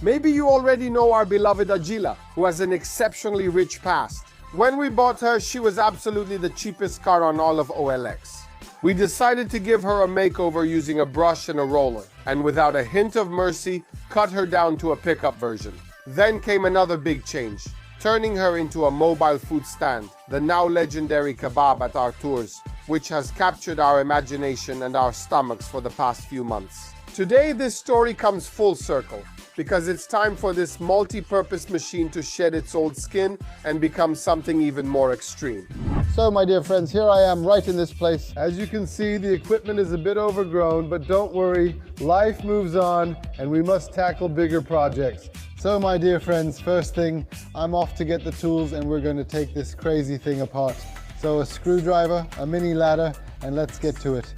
Maybe you already know our beloved Agila, who has an exceptionally rich past. When we bought her, she was absolutely the cheapest car on all of OLX. We decided to give her a makeover using a brush and a roller, and without a hint of mercy, cut her down to a pickup version. Then came another big change, turning her into a mobile food stand, the now legendary Kebab at our tours, which has captured our imagination and our stomachs for the past few months. Today, this story comes full circle, because it's time for this multi-purpose machine to shed its old skin and become something even more extreme. So, my dear friends, here I am right in this place. As you can see, the equipment is a bit overgrown, but don't worry, life moves on and we must tackle bigger projects. So, my dear friends, first thing, I'm off to get the tools and we're going to take this crazy thing apart. So, a screwdriver, a mini ladder, and let's get to it.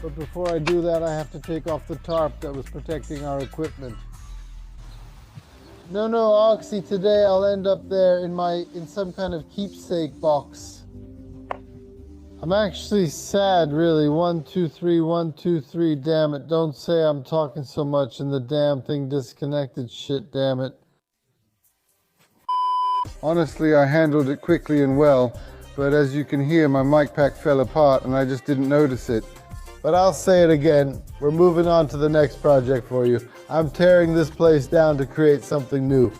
But before I do that, I have to take off the tarp that was protecting our equipment. No, Oxy, today I'll end up there in some kind of keepsake box. I'm actually sad, really. 1, 2, 3, 1, 2, 3, damn it. Don't say I'm talking so much and the damn thing disconnected, shit, damn it. Honestly, I handled it quickly and well, but as you can hear, my mic pack fell apart and I just didn't notice it. But I'll say it again, we're moving on to the next project for you. I'm tearing this place down to create something new.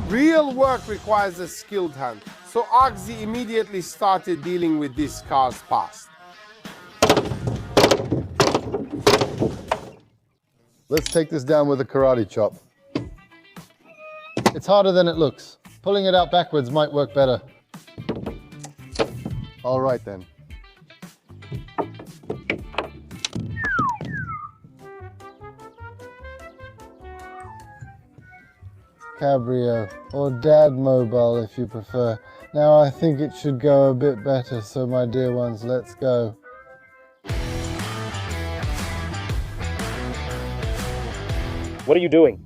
Real work requires a skilled hand, so Oxy immediately started dealing with this car's past. Let's take this down with a karate chop. It's harder than it looks. Pulling it out backwards might work better. All right then. Cabrio, or Dad Mobile if you prefer. Now I think it should go a bit better, so my dear ones, let's go. What are you doing?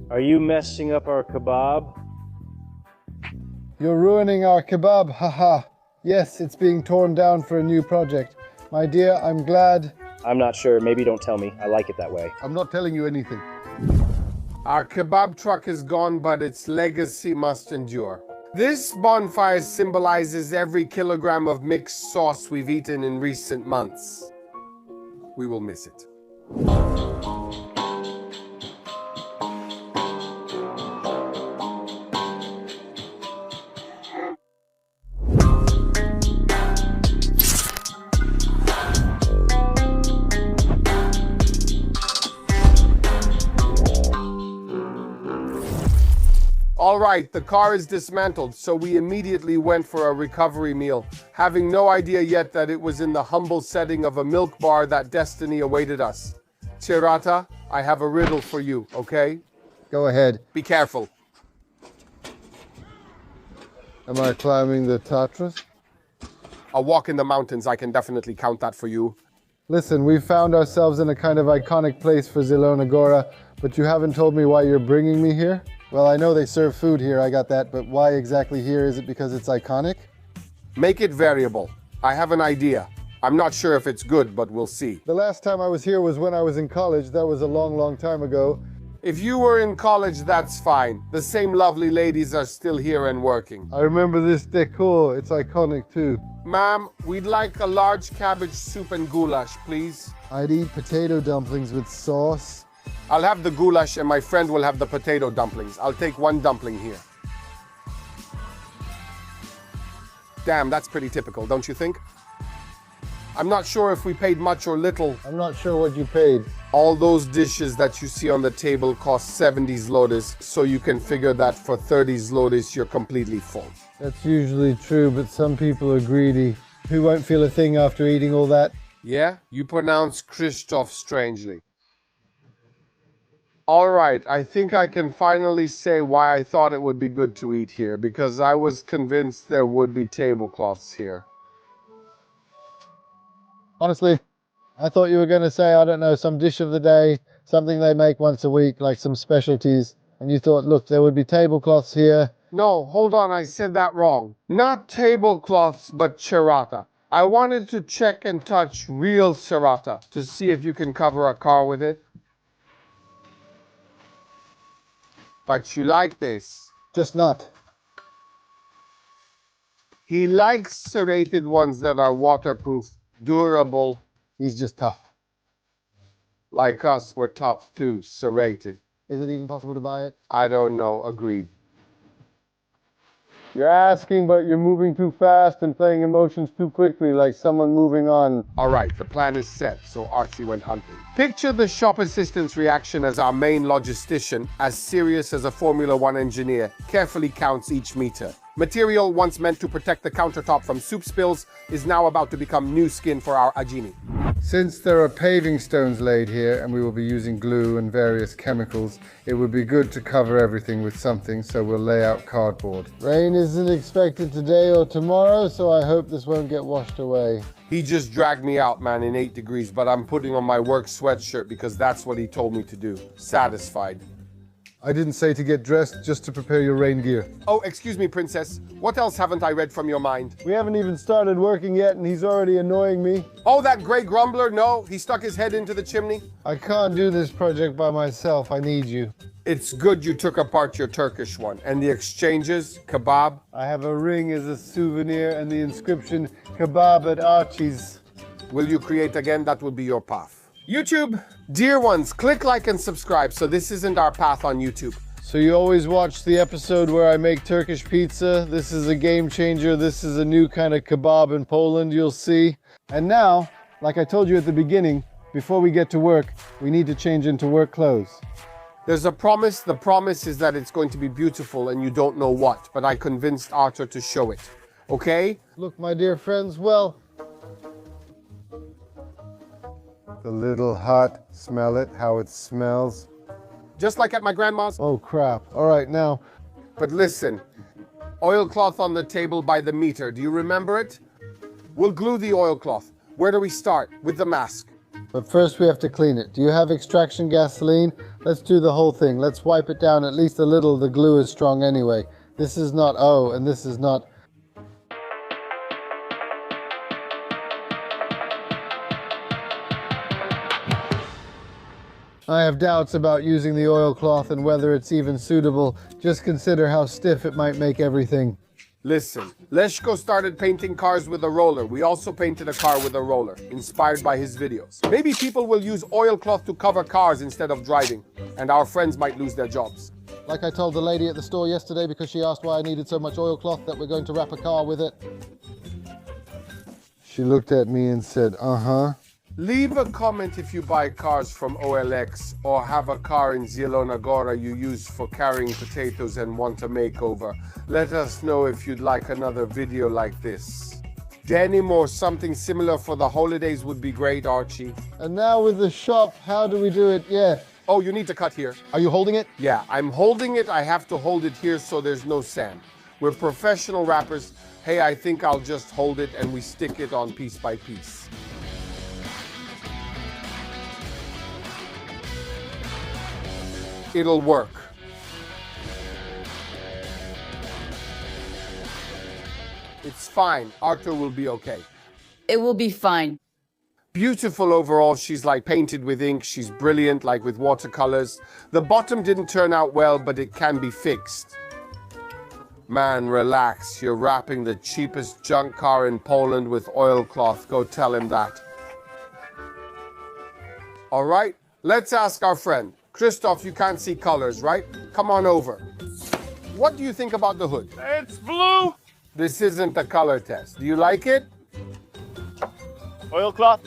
Are you messing up our kebab? You're ruining our kebab, haha. Yes, it's being torn down for a new project. My dear, I'm glad. I'm not sure, maybe don't tell me. I like it that way. I'm not telling you anything. Our kebab truck is gone, but its legacy must endure. This bonfire symbolizes every kilogram of mixed sauce we've eaten in recent months. We will miss it. All right, the car is dismantled, so we immediately went for a recovery meal, having no idea yet that it was in the humble setting of a milk bar that destiny awaited us. Chirata, I have a riddle for you, okay? Go ahead. Be careful. Am I climbing the Tatras? A walk in the mountains, I can definitely count that for you. Listen, we've found ourselves in a kind of iconic place for Zielona Góra, but you haven't told me why you're bringing me here? Well, I know they serve food here, I got that, but why exactly here? Is it because it's iconic? Make it variable. I have an idea. I'm not sure if it's good, but we'll see. The last time I was here was when I was in college. That was a long, long time ago. If you were in college, that's fine. The same lovely ladies are still here and working. I remember this decor. It's iconic too. Ma'am, we'd like a large cabbage soup and goulash, please. I'd eat potato dumplings with sauce. I'll have the goulash and my friend will have the potato dumplings. I'll take one dumpling here. Damn, that's pretty typical, don't you think? I'm not sure if we paid much or little. I'm not sure what you paid. All those dishes that you see on the table cost 70 zlotys, so you can figure that for 30 zlotys you're completely full. That's usually true, but some people are greedy. Who won't feel a thing after eating all that? Yeah, you pronounce Krzysztof strangely. All right, I think I can finally say why I thought it would be good to eat here, because I was convinced there would be tablecloths here. Honestly, I thought you were going to say, I don't know, some dish of the day, something they make once a week, like some specialties. And you thought, look, there would be tablecloths here. No, hold on, I said that wrong. Not tablecloths, but Chirata. I wanted to check and touch real Serata to see if you can cover a car with it. But you like this. Just not. He likes serrated ones that are waterproof, durable. He's just tough. Like us, we're tough too, serrated. Is it even possible to buy it? I don't know, agreed. You're asking, but you're moving too fast and playing emotions too quickly, like someone moving on. All right, the plan is set, so Archie went hunting. Picture the shop assistant's reaction as our main logistician, as serious as a Formula One engineer, carefully counts each meter. Material once meant to protect the countertop from soup spills is now about to become new skin for our Agini. Since there are paving stones laid here and we will be using glue and various chemicals, it would be good to cover everything with something, so we'll lay out cardboard. Rain isn't expected today or tomorrow, so I hope this won't get washed away. He just dragged me out, man, in 8 degrees, but I'm putting on my work sweatshirt because that's what he told me to do. Satisfied. I didn't say to get dressed, just to prepare your rain gear. Oh, excuse me, princess. What else haven't I read from your mind? We haven't even started working yet and he's already annoying me. Oh, that gray grumbler? No, he stuck his head into the chimney. I can't do this project by myself. I need you. It's good you took apart your Turkish one. And the exchanges, kebab. I have a ring as a souvenir and the inscription, Kebab at Archie's. Will you create again? That would be your path. YouTube, dear ones, click like and subscribe so this isn't our path on YouTube. So you always watch the episode where I make Turkish pizza. This is a game changer. This is a new kind of kebab in Poland, you'll see. And now, like I told you at the beginning, before we get to work, we need to change into work clothes. There's a promise. The promise is that it's going to be beautiful and you don't know what, but I convinced Arthur to show it. Okay? Look, my dear friends, well, The little hut, smell it, how it smells. Just like at my grandma's. oh crap. All right, now, But listen, oilcloth on the table by the meter. Do you remember it? We'll glue the oilcloth. Where do we start? With the mask. but first we have to clean it. Do you have extraction gasoline? Let's do the whole thing. Let's wipe it down at least a little. The glue is strong anyway. This is not O, and this is not... I have doubts about using the oilcloth and whether it's even suitable. Just consider how stiff it might make everything. Listen, Leszko started painting cars with a roller. We also painted a car with a roller, inspired by his videos. Maybe people will use oilcloth to cover cars instead of driving, and our friends might lose their jobs. Like I told the lady at the store yesterday because she asked why I needed so much oilcloth that we're going to wrap a car with it. She looked at me and said, uh-huh. Leave a comment if you buy cars from OLX or have a car in Zielona Góra you use for carrying potatoes and want a makeover. Let us know if you'd like another video like this. Denim or something similar for the holidays would be great, Archie. And now with the shop, how do we do it? Yeah. Oh, you need to cut here. Are you holding it? Yeah, I'm holding it. I have to hold it here so there's no sand. We're professional rappers. Hey, I think I'll just hold it and we stick it on piece by piece. It'll work. It's fine. Arthur will be okay. It will be fine. Beautiful overall. She's like painted with ink. She's brilliant, like with watercolors. The bottom didn't turn out well, but it can be fixed. Man, relax. You're wrapping the cheapest junk car in Poland with oilcloth. Go tell him that. All right, let's ask our friend. Christoph, you can't see colors, right? Come on over. What do you think about the hood? It's blue. This isn't a color test. Do you like it? Oilcloth.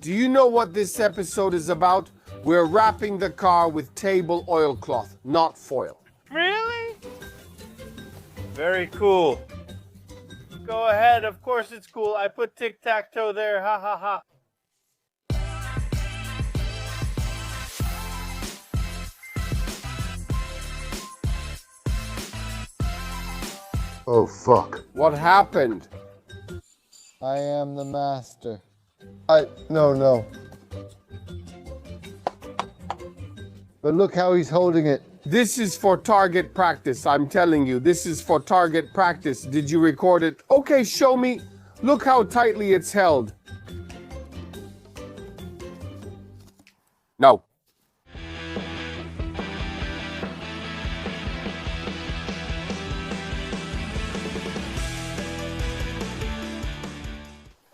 Do you know what this episode is about? We're wrapping the car with table oilcloth, not foil. Really? Very cool. Go ahead. Of course it's cool. I put tic-tac-toe there. Ha ha ha. Oh, fuck. What happened? I am the master. No. But look how he's holding it. This is for target practice. I'm telling you, this is for target practice. Did you record it? Okay, show me. Look how tightly it's held. No.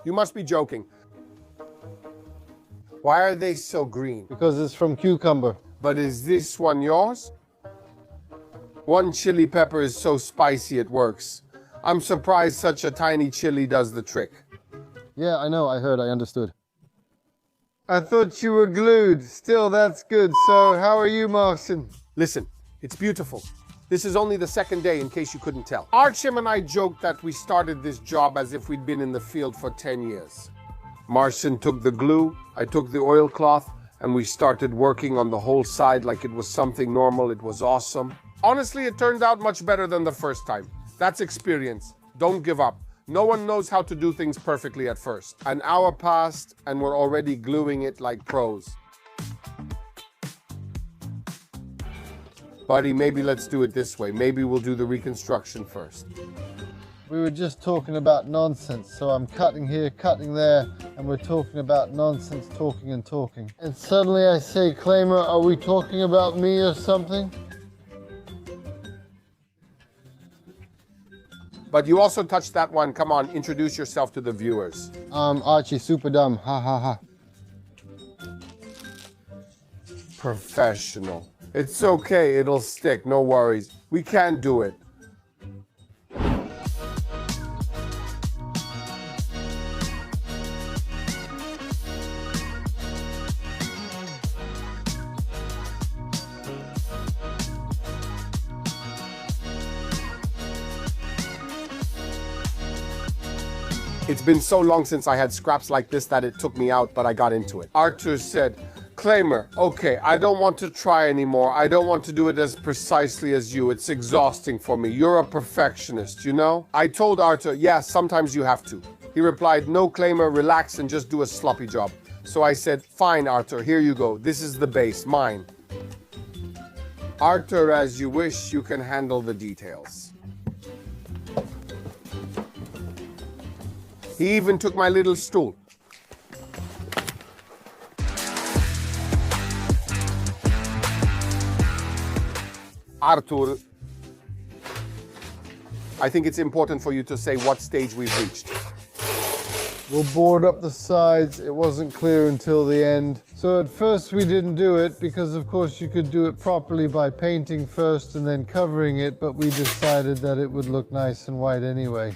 You must be joking. Why are they so green? Because it's from cucumber. But is this one yours? One chili pepper is so spicy it works. I'm surprised such a tiny chili does the trick. Yeah, I know, I heard, I understood. I thought you were glued. Still, that's good. So, how are you, Marcin? Listen, it's beautiful. This is only the second day, in case you couldn't tell. Archim and I joked that we started this job as if we'd been in the field for 10 years. Marcin took the glue, I took the oilcloth, and we started working on the whole side like it was something normal. It was awesome. Honestly, it turned out much better than the first time. That's experience. Don't give up. No one knows how to do things perfectly at first. An hour passed, and we're already gluing it like pros. Buddy, maybe let's do it this way. Maybe we'll do the reconstruction first. We were just talking about nonsense, so I'm cutting here, cutting there, and we're talking about nonsense, talking and talking. And suddenly I say, Claimer, are we talking about me or something? But you also touched that one. Come on, introduce yourself to the viewers. Archie, super dumb, ha ha ha. Professional. It's okay, it'll stick, no worries. We can do it. It's been so long since I had scraps like this that it took me out, but I got into it. Arthur said, Claimer, okay, I don't want to try anymore. I don't want to do it as precisely as you. It's exhausting for me. You're a perfectionist, you know? I told Arthur, yeah, sometimes you have to. He replied, no, Claimer, relax and just do a sloppy job. So I said, fine, Arthur, here you go. This is the base, mine. Arthur, as you wish, you can handle the details. He even took my little stool. Arthur, I think it's important for you to say what stage we've reached. We'll board up the sides. It wasn't clear until the end. So at first we didn't do it because of course you could do it properly by painting first and then covering it, but we decided that it would look nice and white anyway.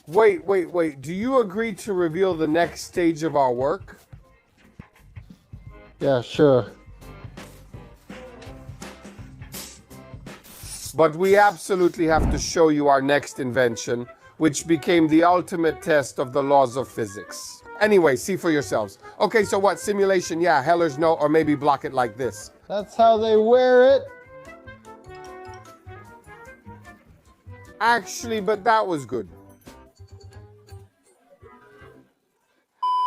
Wait. Do you agree to reveal the next stage of our work? Yeah, sure. But we absolutely have to show you our next invention, which became the ultimate test of the laws of physics. Anyway, see for yourselves. Okay, so what? Simulation, yeah, hellers no, or maybe block it like this. That's how they wear it. Actually, but that was good.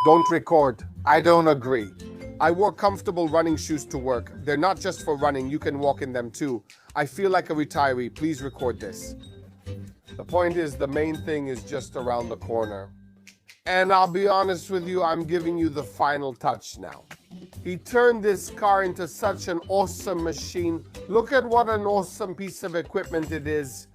Don't record. I don't agree. I wore comfortable running shoes to work. They're not just for running, you can walk in them too. I feel like a retiree. Please record this. The point is, the main thing is just around the corner. And I'll be honest with you, I'm giving you the final touch now. He turned this car into such an awesome machine. Look at what an awesome piece of equipment it is.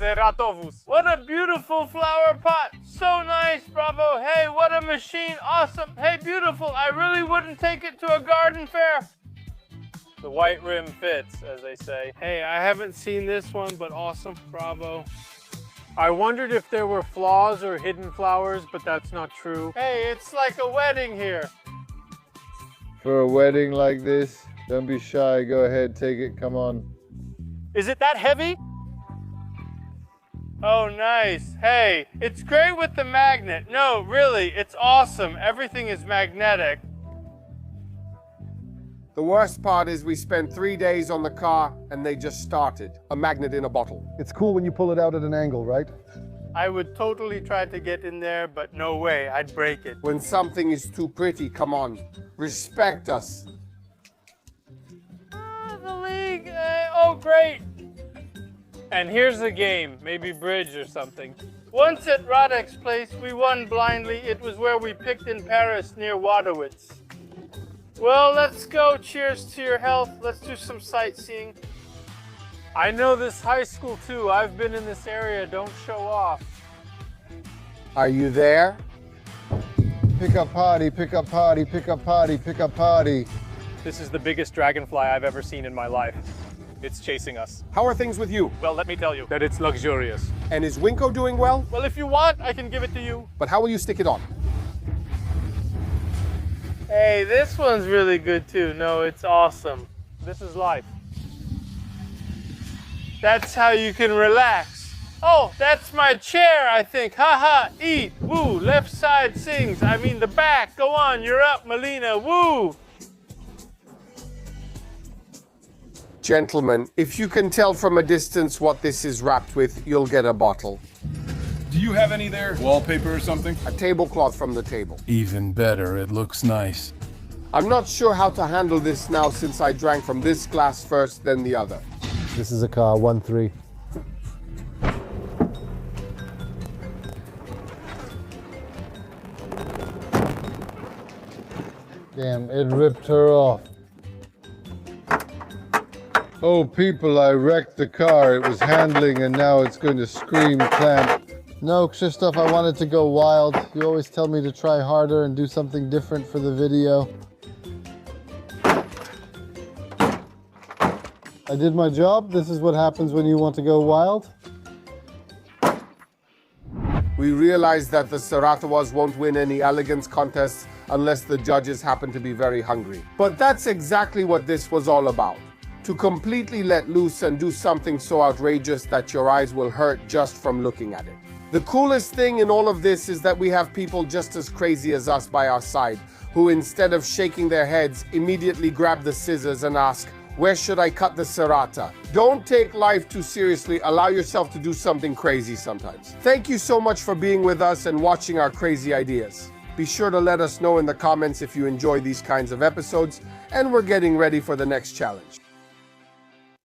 Seratowóz. What a beautiful flower pot. So nice, bravo. Hey, what a machine. Awesome. Hey, beautiful. I really wouldn't take it to a garden fair. The white rim fits, as they say. Hey, I haven't seen this one, but awesome. Bravo. I wondered if there were flaws or hidden flowers, but that's not true. Hey, it's like a wedding here. For a wedding like this, don't be shy. Go ahead, take it. Come on. Is it that heavy? Oh, nice. Hey, it's great with the magnet. No, really, it's awesome. Everything is magnetic. The worst part is we spent 3 days on the car and they just started. A magnet in a bottle. It's cool when you pull it out at an angle, right? I would totally try to get in there, but no way, I'd break it. When something is too pretty, come on, respect us. The league, oh great. And here's the game, maybe bridge or something. Once at Radek's place, we won blindly. It was where we picked in Paris near Wadowitz. Well, let's go. Cheers to your health. Let's do some sightseeing. I know this high school too. I've been in this area. Don't show off. Are you there? Pick up party, pick up party, pick up party, pick up party. This is the biggest dragonfly I've ever seen in my life. It's chasing us. How are things with you? Well, let me tell you that it's luxurious. And is Winko doing well? Well, if you want, I can give it to you. But how will you stick it on? Hey, this one's really good too. No, it's awesome. This is life. That's how you can relax. Oh, that's my chair, I think. Ha ha, eat, woo. Left side sings. I mean the back. Go on, you're up, Melina, woo. Gentlemen, if you can tell from a distance what this is wrapped with, you'll get a bottle. Do you have any there? Wallpaper or something? A tablecloth from the table. Even better, it looks nice. I'm not sure how to handle this now since I drank from this glass first, then the other. This is a car, 1-3. Damn, it ripped her off. Oh, people, I wrecked the car. It was handling and now it's going to scream clamp. No, Krzysztof, I wanted to go wild. You always tell me to try harder and do something different for the video. I did my job. This is what happens when you want to go wild. We realized that the Seratowóz won't win any elegance contests unless the judges happen to be very hungry. But that's exactly what this was all about. To completely let loose and do something so outrageous that your eyes will hurt just from looking at it. The coolest thing in all of this is that we have people just as crazy as us by our side, who instead of shaking their heads, immediately grab the scissors and ask, where should I cut the serrata? Don't take life too seriously. Allow yourself to do something crazy sometimes. Thank you so much for being with us and watching our crazy ideas. Be sure to let us know in the comments if you enjoy these kinds of episodes, and we're getting ready for the next challenge.